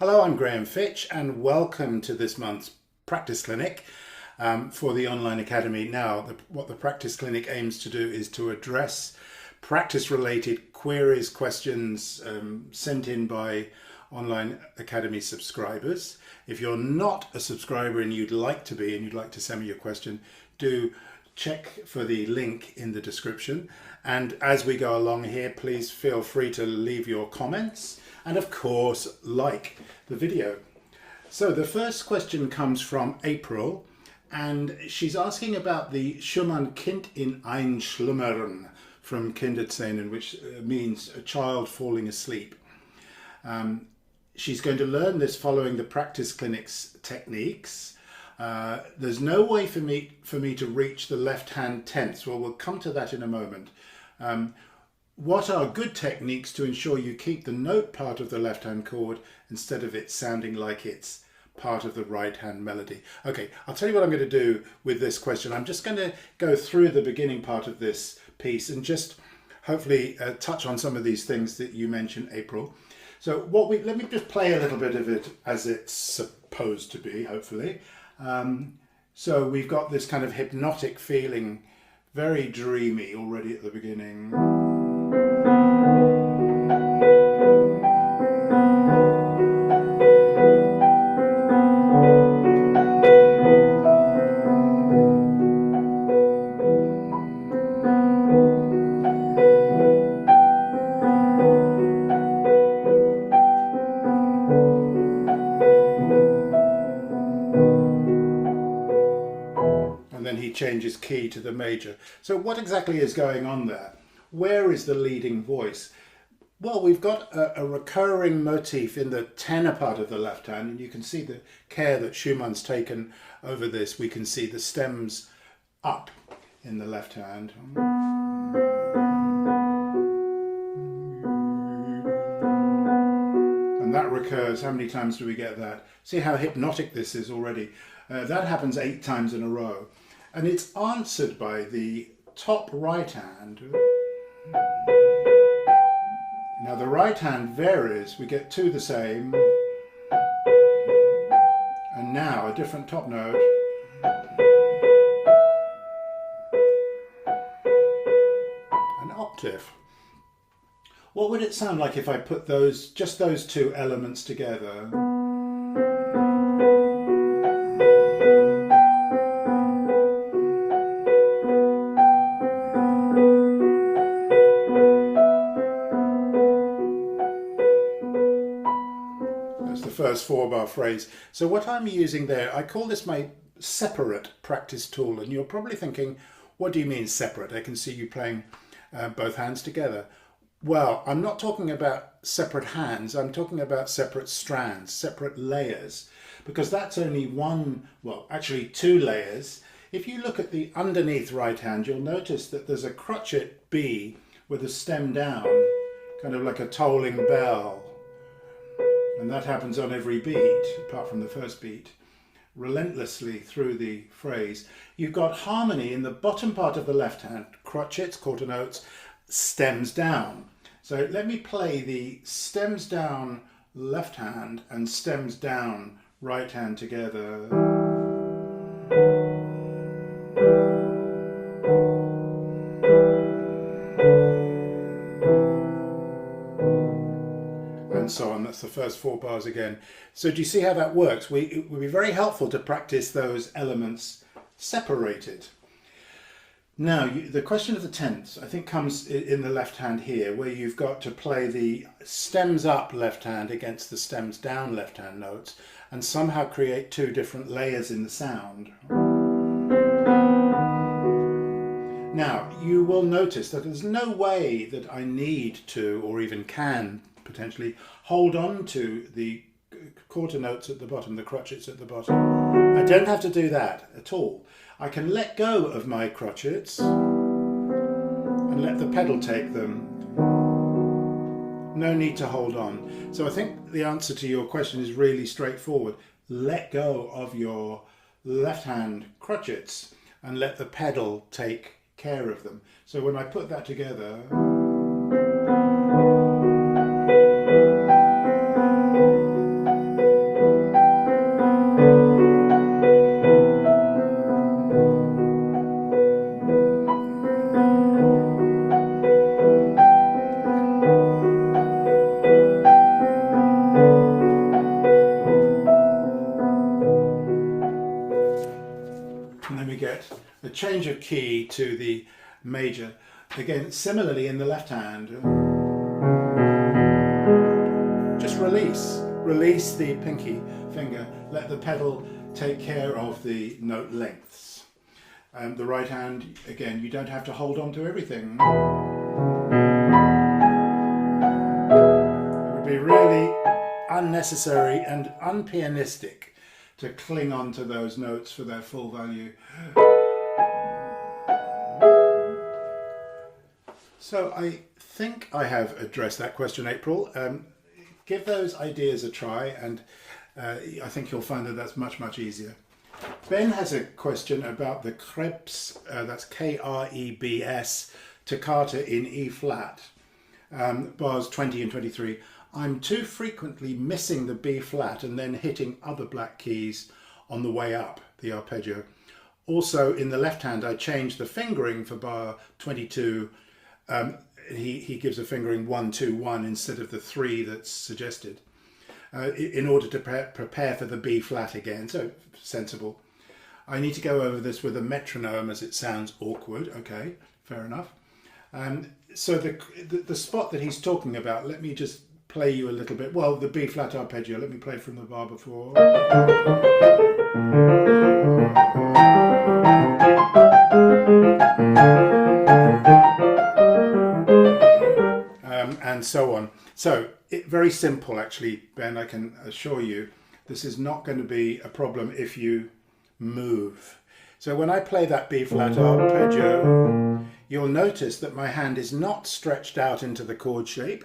Hello, I'm Graham Fitch and welcome to this month's practice clinic for the online academy. Now, what the practice clinic aims to do is to address practice related queries, questions sent in by online academy subscribers. If you're not a subscriber and you'd like to be and you'd like to send me your question, do check for the link in the description. And as we go along here, please feel free to leave your comments and of course like the video. So the first question comes from April and she's asking about the Schumann Kind in Einschlummern from Kinderszenen, which means a child falling asleep. She's going to learn this following the practice clinic's techniques. There's no way for me to reach the left hand tenths. Well, we'll come to that in a moment. What are good techniques to ensure you keep the note part of the left hand chord instead of it sounding like it's part of the right hand melody? Okay, I'll tell you what I'm going to do with this question. I'm just going to go through the beginning part of this piece and just hopefully touch on some of these things that you mentioned, April. So let me just play a little bit of it as it's supposed to be, hopefully. So we've got this kind of hypnotic feeling, very dreamy already at the beginning. He changes key to the major. So what exactly is going on there? Where is the leading voice? Well, we've got a recurring motif in the tenor part of the left hand, and you can see the care that Schumann's taken over this. We can see the stems up in the left hand. And that recurs. How many times do we get that? See how hypnotic this is already. That happens 8 times in a row. And it's answered by the top right hand. Now the right hand varies, we get 2 the same, and now a different top note. An octave. What would it sound like if I put just those 2 elements together? First 4-bar phrase. So what I'm using there, I call this my separate practice tool, and you're probably thinking, what do you mean separate? I can see you playing both hands together. Well, I'm not talking about separate hands, I'm talking about separate strands, separate layers, because that's only actually 2 layers. If you look at the underneath right hand, you'll notice that there's a crotchet B with a stem down, kind of like a tolling bell. And that happens on every beat, apart from the first beat, relentlessly through the phrase. You've got harmony in the bottom part of the left hand, crotchets, quarter notes, stems down. So let me play the stems down left hand and stems down right hand together. And so on. That's the first 4 bars again. So do you see how that works? It would be very helpful to practice those elements separated. Now, the question of the tenths, I think, comes in the left hand here, where you've got to play the stems up left hand against the stems down left hand notes and somehow create 2 different layers in the sound. Now, you will notice that there's no way that I need to, or even can, potentially hold on to the quarter notes at the bottom, the crotchets at the bottom. I don't have to do that at all. I can let go of my crotchets and let the pedal take them. No need to hold on. So I think the answer to your question is really straightforward. Let go of your left hand crotchets and let the pedal take care of them. So when I put that together, change of key to the major. Again, similarly in the left hand, just release the pinky finger, let the pedal take care of the note lengths. The right hand, again, you don't have to hold on to everything. It would be really unnecessary and unpianistic to cling on to those notes for their full value. So I think I have addressed that question, April. Give those ideas a try, and I think you'll find that that's much, much easier. Ben has a question about the Krebs, that's Krebs, Toccata in E flat, bars 20 and 23. I'm too frequently missing the B flat and then hitting other black keys on the way up, the arpeggio. Also, in the left hand, I changed the fingering for bar 22. He gives a fingering 1, 2, 1 instead of the 3 that's suggested, in order to prepare for the B flat again. So sensible. I need to go over this with a metronome as it sounds awkward. Okay, fair enough. So the spot that he's talking about, let me just play you a little bit. Well, the B flat arpeggio, let me play from the bar before. And so on. So very simple, actually, Ben, I can assure you. This is not going to be a problem if you move. So when I play that B flat arpeggio, you'll notice that my hand is not stretched out into the chord shape.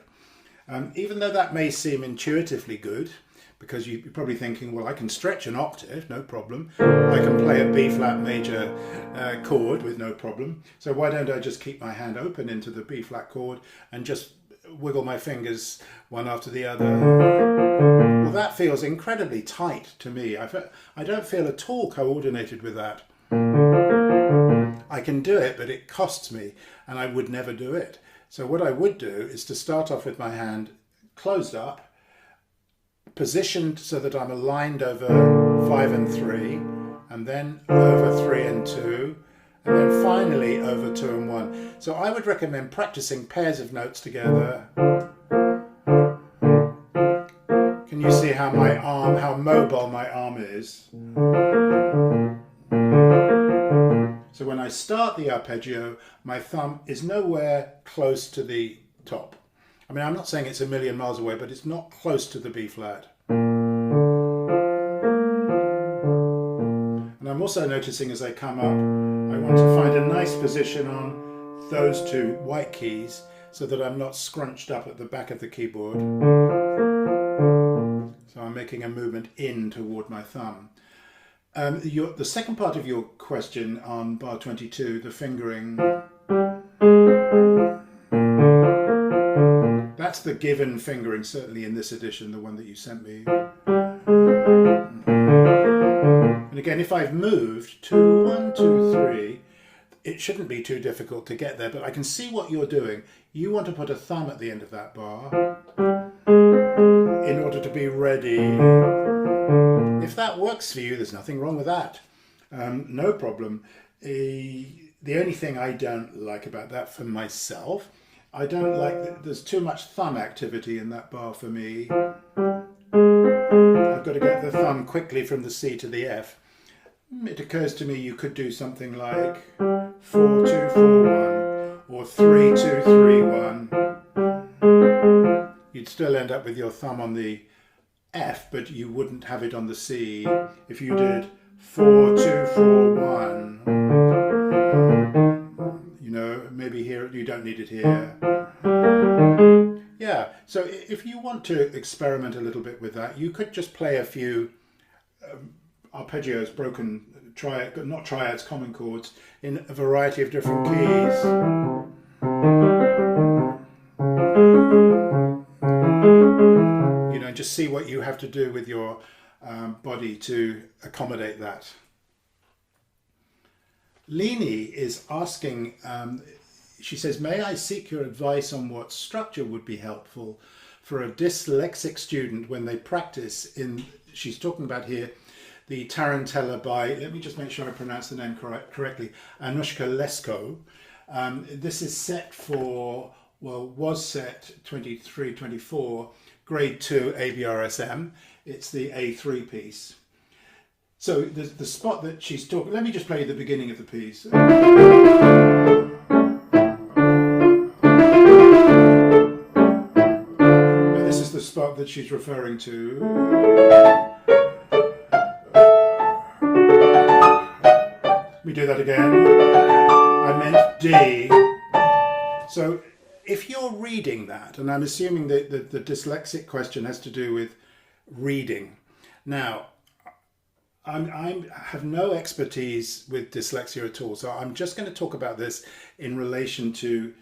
Even though that may seem intuitively good, because you're probably thinking, well, I can stretch an octave, no problem. I can play a B flat major chord with no problem. So why don't I just keep my hand open into the B flat chord and just wiggle my fingers one after the other? Well, that feels incredibly tight to me. I don't feel at all coordinated with that. I can do it, but it costs me, and I would never do it. So what I would do is to start off with my hand closed up, positioned so that I'm aligned over 5 and 3, and then over 3 and 2, and then finally over 2 and 1. So I would recommend practicing pairs of notes together. Can you see how my arm, how mobile my arm is? So when I start the arpeggio, my thumb is nowhere close to the top. I mean, I'm not saying it's a million miles away, but it's not close to the B flat. And I'm also noticing as I come up, I want to find a nice position on those two white keys so that I'm not scrunched up at the back of the keyboard. So I'm making a movement in toward my thumb. The second part of your question on bar 22, the fingering, that's the given fingering, certainly in this edition, the one that you sent me. And again, if I've moved to 1, 2, 3, it shouldn't be too difficult to get there, but I can see what you're doing. You want to put a thumb at the end of that bar in order to be ready. If that works for you, there's nothing wrong with that. No problem. The only thing I don't like about that for myself, I don't like that there's too much thumb activity in that bar for me. I've got to get the thumb quickly from the C to the F. It occurs to me you could do something like 4, 2, 4, 1 or 3, 2, 3, 1. You'd still end up with your thumb on the F, but you wouldn't have it on the C. If you did 4, 2, 4, 1, you know, maybe here, you don't need it here. Yeah, so if you want to experiment a little bit with that, you could just play a few arpeggios, broken not triads, common chords in a variety of different keys. You know, just see what you have to do with your body to accommodate that. Leni is asking, she says, may I seek your advice on what structure would be helpful for a dyslexic student when they practice in, she's talking about here, the Tarantella by, let me just make sure I pronounce the name correctly, Agnieszka Lasko. This is set for, well, was set 23, 24, grade 2 ABRSM. It's the A3 piece. So the spot that she's talking, let me just play the beginning of the piece. Now, this is the spot that she's referring to. Let me do that again. I meant D. So if you're reading that, and I'm assuming that the dyslexic question has to do with reading. Now, I have no expertise with dyslexia at all, so I'm just going to talk about this in relation to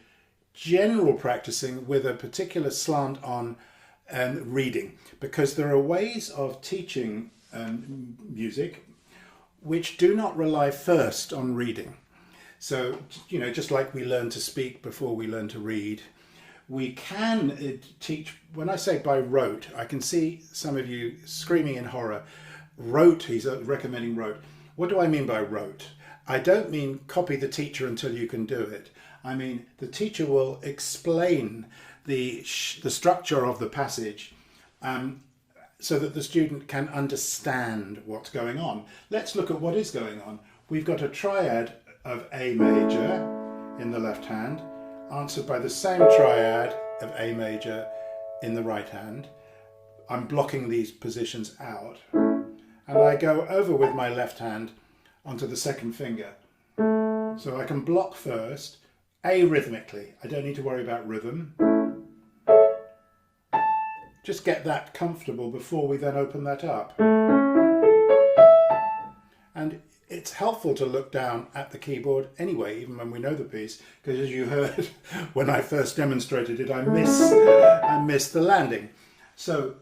general practicing with a particular slant on reading, because there are ways of teaching music which do not rely first on reading. So, you know, just like we learn to speak before we learn to read, we can teach, when I say by rote, I can see some of you screaming in horror. Rote, he's recommending rote. What do I mean by rote? I don't mean copy the teacher until you can do it. I mean, the teacher will explain the structure of the passage so that the student can understand what's going on. Let's look at what is going on. We've got a triad of A major in the left hand, answered by the same triad of A major in the right hand. I'm blocking these positions out, and I go over with my left hand onto the second finger. So I can block first, arrhythmically. I don't need to worry about rhythm. Just get that comfortable before we then open that up. And it's helpful to look down at the keyboard anyway, even when we know the piece, because as you heard when I first demonstrated it, I missed the landing. So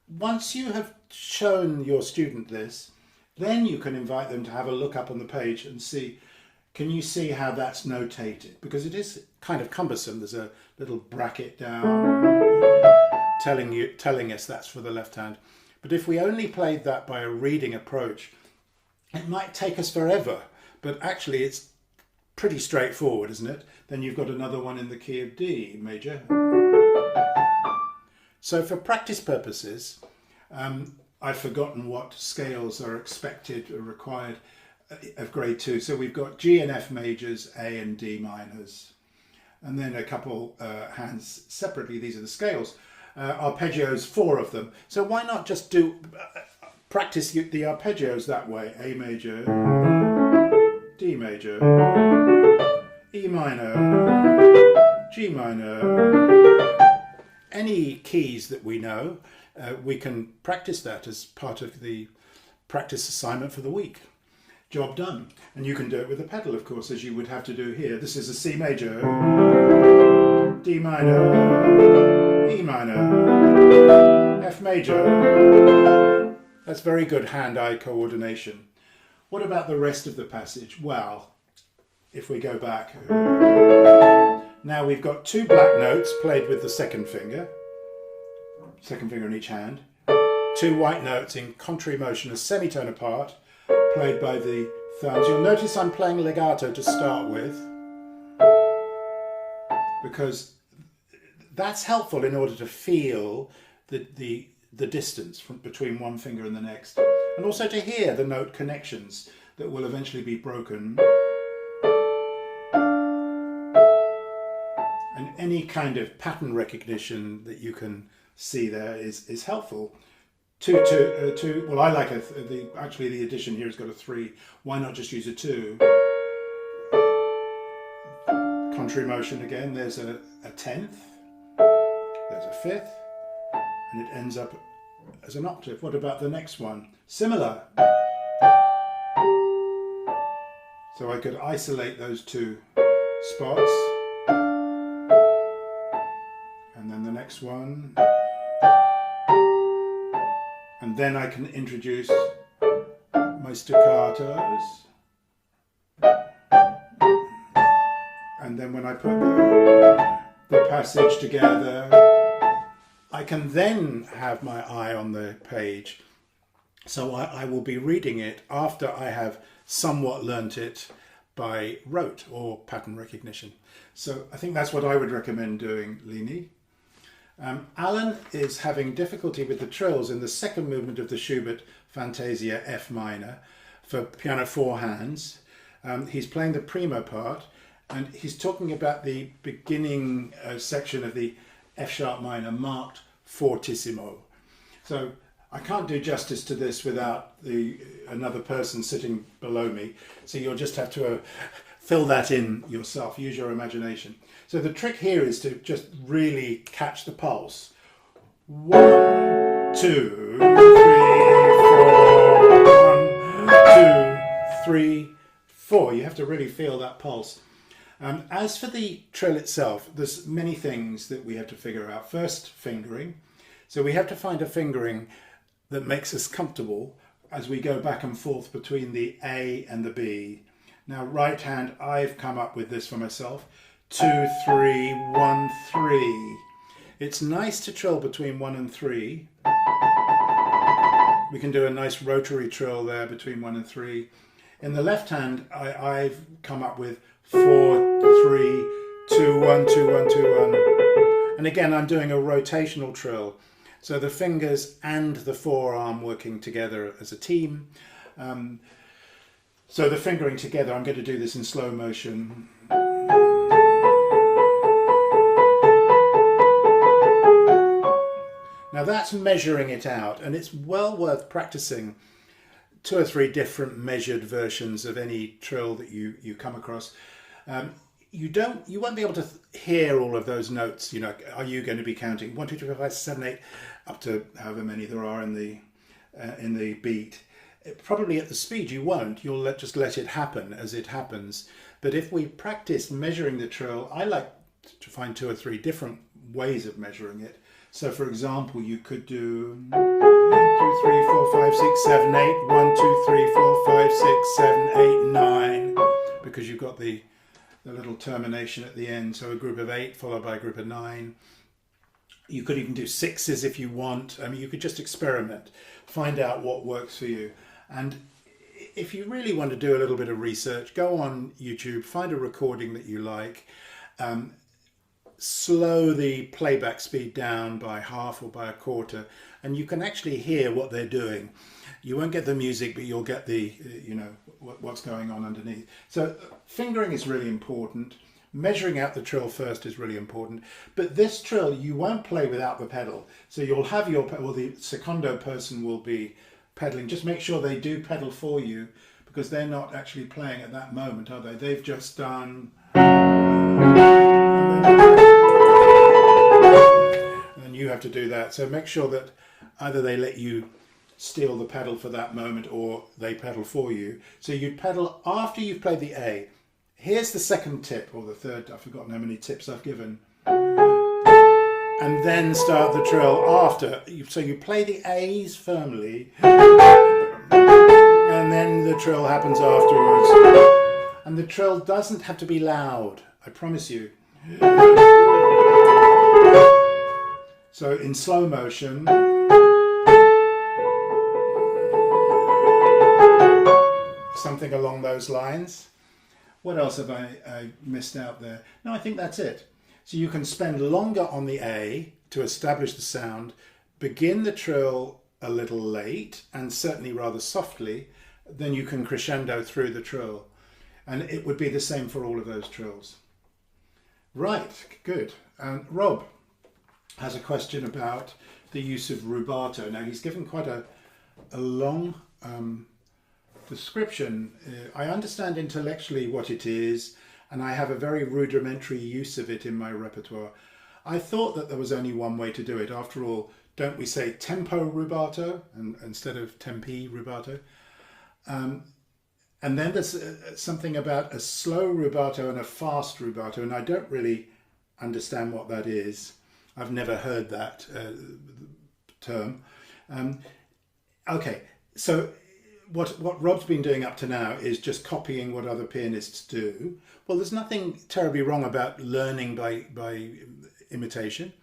once you have shown your student this, then you can invite them to have a look up on the page and see, can you see how that's notated? Because it is kind of cumbersome. There's a little bracket down telling us that's for the left hand. But if we only played that by a reading approach, it might take us forever, but actually it's pretty straightforward, isn't it? Then you've got another one in the key of D major. So for practice purposes, I've forgotten what scales are expected or required of grade 2. So we've got G and F majors, A and D minors, and then a couple hands separately. These are the scales. Arpeggios, 4 of them. So why not just do practice the arpeggios that way? A major, D major, E minor, G minor. Any keys that we know, we can practice that as part of the practice assignment for the week. Job done. And you can do it with a pedal, of course, as you would have to do here. This is a C major, D minor, E minor, F major. That's very good hand-eye coordination. What about the rest of the passage? Well, if we go back, now we've got 2 black notes played with the second finger in each hand, 2 white notes in contrary motion, a semitone apart, played by the thumbs. You'll notice I'm playing legato to start with, because that's helpful in order to feel the distance between one finger and the next, and also to hear the note connections that will eventually be broken. And any kind of pattern recognition that you can see there is helpful. Well, I like actually the addition here has got a 3. Why not just use a 2? Contrary motion again, there's a 10th, there's a 5th, and it ends up as an octave. What about the next one? Similar. So I could isolate those 2 spots. And then the next one. And then I can introduce my staccatos. And then when I put the passage together, I can then have my eye on the page So I will be reading it after I have somewhat learnt it by rote or pattern recognition. So I think that's what I would recommend doing, Lini. Alan is having difficulty with the trills in the second movement of the Schubert Fantasia F minor for piano 4 hands. He's playing the primo part, and he's talking about the beginning section of the F sharp minor marked fortissimo. So I can't do justice to this without another person sitting below me, so you'll just have to fill that in yourself, use your imagination. So the trick here is to just really catch the pulse. 1, 2, 3, 4. 1, 2, 3, 4. You have to really feel that pulse. As for the trill itself, there's many things that we have to figure out. First, fingering. So we have to find a fingering that makes us comfortable as we go back and forth between the A and the B. Now, right hand, I've come up with this for myself. 2, 3, 1, 3. It's nice to trill between 1 and 3. We can do a nice rotary trill there between 1 and 3. In the left hand, I've come up with 4, 3, 2, 1, 2, 1, 2, 1. And again, I'm doing a rotational trill. So the fingers and the forearm working together as a team. So the fingering together, I'm going to do this in slow motion. Now that's measuring it out, and it's well worth practicing 2 or 3 different measured versions of any trill that you come across. You won't be able to hear all of those notes. You know, are you going to be counting 1, 2, 3, 4, 5, 6, 7, 8 up to however many there are in the beat? Probably at the speed you won't. You'll just let it happen as it happens. But if we practice measuring the trill, I like to find 2 or 3 different ways of measuring it. So for example, you could do 1, 2, 3, 4, 5, 6, 7, 8, 1, 2, 3, 4, 5, 6, 7, 8, 9, because you've got the little termination at the end. So a group of 8 followed by a group of 9. You could even do 6s if you want. I mean, you could just experiment, find out what works for you. And if you really want to do a little bit of research, go on YouTube, find a recording that you like, slow the playback speed down by half or by a quarter, and you can actually hear what they're doing. You won't get the music, but you'll get the, what's going on underneath. So fingering is really important. Measuring out the trill first is really important. But this trill, you won't play without the pedal. So you'll have the secondo person will be pedaling. Just make sure they do pedal for you, because they're not actually playing at that moment, are they? They've just done... And you have to do that. So make sure that either they let you steal the pedal for that moment or they pedal for you. So you pedal after you've played the A. Here's the second tip, or the third, I've forgotten how many tips I've given. And then start the trill after. So you play the A's firmly, and then the trill happens afterwards. And the trill doesn't have to be loud, I promise you. So in slow motion, something along those lines. What else have I missed out there? No, I think that's it. So you can spend longer on the A to establish the sound, begin the trill a little late and certainly rather softly, then you can crescendo through the trill. And it would be the same for all of those trills. Right, good. Rob has a question about the use of rubato. Now he's given quite a long description. I understand intellectually what it is, and I have a very rudimentary use of it in my repertoire. I thought that there was only one way to do it. After all, don't we say tempo rubato instead of tempi rubato? And then there's something about a slow rubato and a fast rubato, and I don't really understand what that is. I've never heard that term. Okay, so what Rob's been doing up to now is just copying what other pianists do. Well, there's nothing terribly wrong about learning by imitation.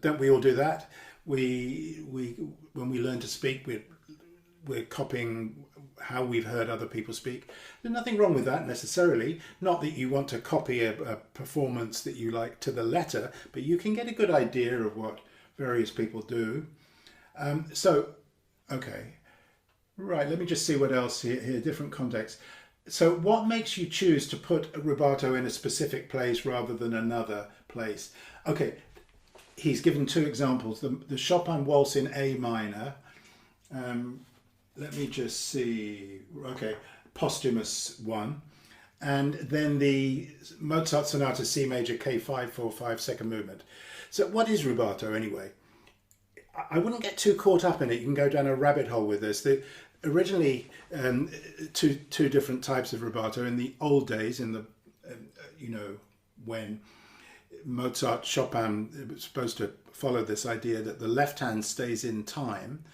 Don't we all do that? When we learn to speak, we're we're copying how we've heard other people speak. There's nothing wrong with that necessarily. Not that you want to copy a performance that you like to the letter, but you can get a good idea of what various people do. Okay. Right, let me just see what else here, different contexts. So what makes you choose to put a rubato in a specific place rather than another place? Okay, he's given two examples. The Chopin Waltz in A minor. Let me just see. Okay, posthumous one. And then the Mozart Sonata C major K545 second movement. So what is rubato anyway? I wouldn't get too caught up in it. You can go down a rabbit hole with this. Originally, two different types of rubato. In the old days, in the, when Mozart, Chopin was supposed to follow this idea that the left hand stays in time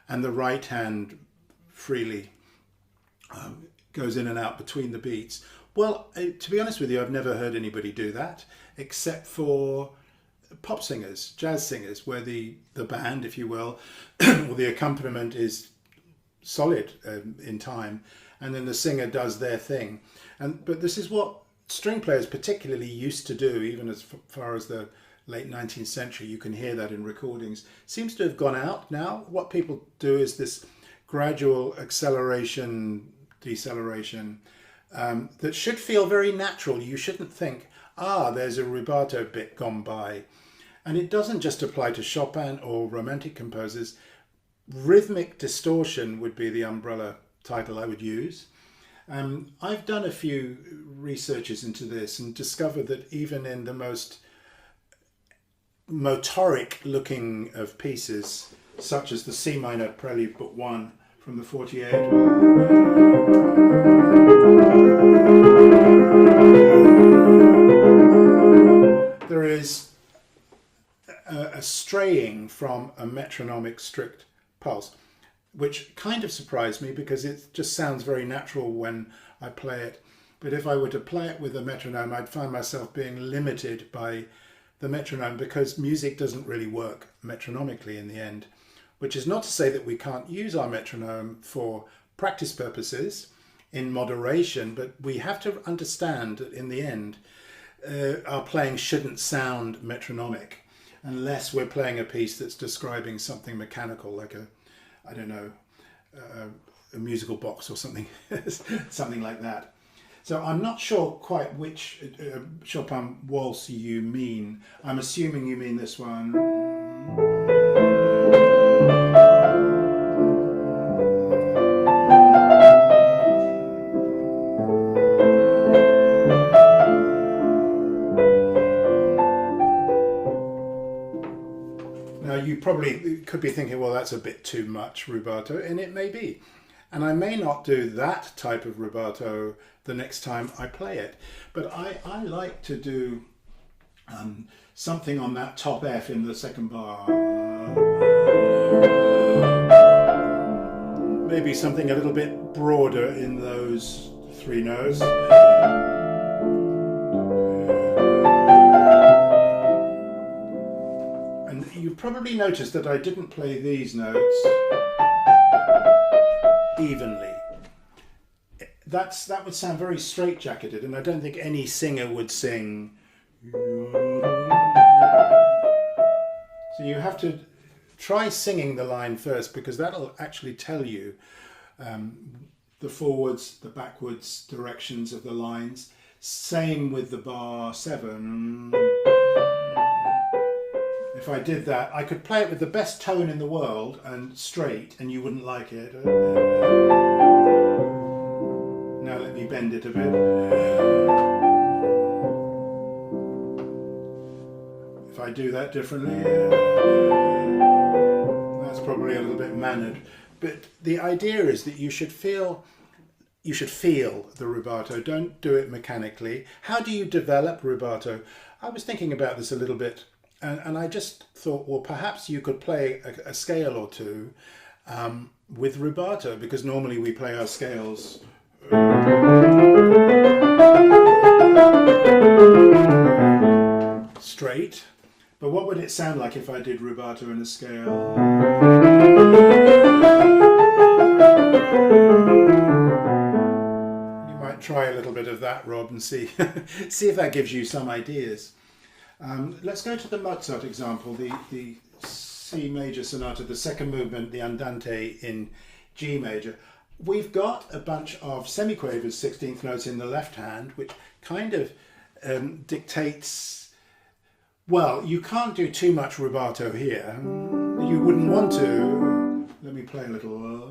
and the right hand freely goes in and out between the beats. Well, to be honest with you, I've never heard anybody do that except for pop singers, jazz singers, where the band, if you will, or the accompaniment is solid in time, and then the singer does their thing. But this is what string players particularly used to do, even as far as the late 19th century. You can hear that in recordings. Seems to have gone out now. What people do is this gradual acceleration, deceleration, that should feel very natural. You shouldn't think, there's a rubato bit gone by. And it doesn't just apply to Chopin or romantic composers. Rhythmic distortion would be the umbrella title I would use. I've done a few researches into this and discovered that even in the most motoric looking of pieces, such as the C minor Prelude Book 1 from the 48, there is a straying from a metronomic strict pulse, which kind of surprised me because it just sounds very natural when I play it. But if I were to play it with a metronome, I'd find myself being limited by the metronome because music doesn't really work metronomically in the end, which is not to say that we can't use our metronome for practice purposes in moderation, but we have to understand that in the end, our playing shouldn't sound metronomic unless we're playing a piece that's describing something mechanical, like a musical box or something, something like that. So I'm not sure quite which Chopin Waltz you mean. I'm assuming you mean this one. You probably could be thinking, well, that's a bit too much rubato, and it may be. And I may not do that type of rubato the next time I play it. But I like to do something on that top F in the second bar. Maybe something a little bit broader in those three notes. You've probably noticed that I didn't play these notes evenly. That would sound very straitjacketed, and I don't think any singer would sing. So you have to try singing the line first, because that'll actually tell you the forwards, the backwards directions of the lines. Same with the bar 7. If I did that, I could play it with the best tone in the world and straight, and you wouldn't like it. Now let me bend it a bit. If I do that differently, that's probably a little bit mannered. But the idea is that you should feel the rubato. Don't do it mechanically. How do you develop rubato? I was thinking about this a little bit. And I just thought, well, perhaps you could play a scale or two with rubato, because normally we play our scales straight. But what would it sound like if I did rubato in a scale? You might try a little bit of that, Rob, and see see if that gives you some ideas. Let's go to the Mozart example, the C major sonata, the second movement, the Andante in G major. We've got a bunch of semiquavers, 16th notes in the left hand, which kind of dictates, well, you can't do too much rubato here. You wouldn't want to. Let me play a little.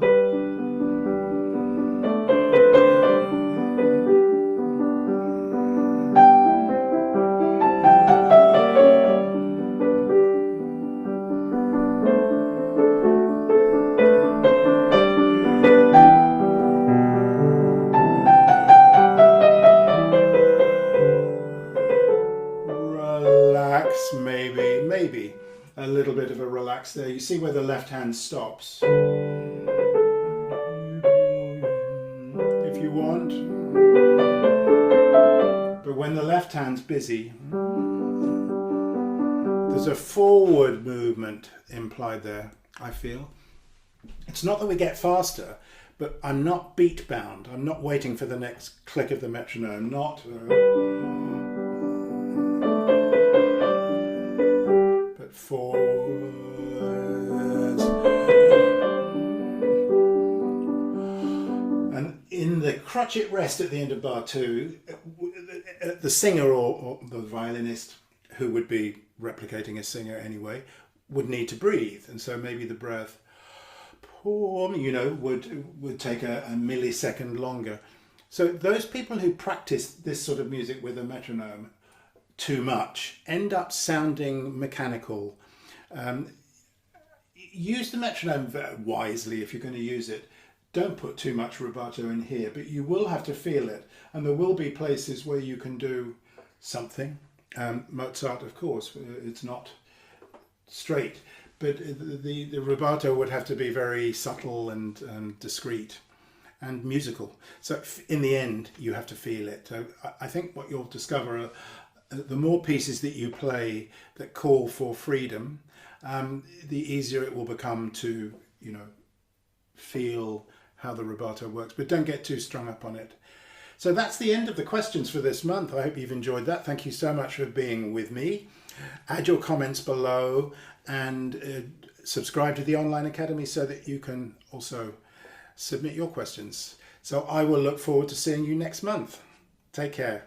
Maybe a little bit of a relax there. You see where the left hand stops. If you want. But when the left hand's busy, there's a forward movement implied there, I feel. It's not that we get faster, but I'm not beat bound. I'm not waiting for the next click of the metronome. Not. Forwards. And in the crotchet rest at the end of bar 2, the singer or the violinist, who would be replicating a singer anyway, would need to breathe, and so maybe the breath, would take a millisecond longer. So those people who practice this sort of music with a metronome too much end up sounding mechanical. Use the metronome wisely if you're going to use it. Don't put too much rubato in here, but you will have to feel it, and there will be places where you can do something. Mozart, of course, it's not straight, but the rubato would have to be very subtle and discreet and musical. So in the end, you have to feel it. So I think what you'll discover are the more pieces that you play that call for freedom, the easier it will become to, feel how the rubato works. But don't get too strung up on it. So that's the end of the questions for this month. I hope you've enjoyed that. Thank you so much for being with me. Add your comments below and subscribe to the Online Academy so that you can also submit your questions. So I will look forward to seeing you next month. Take care.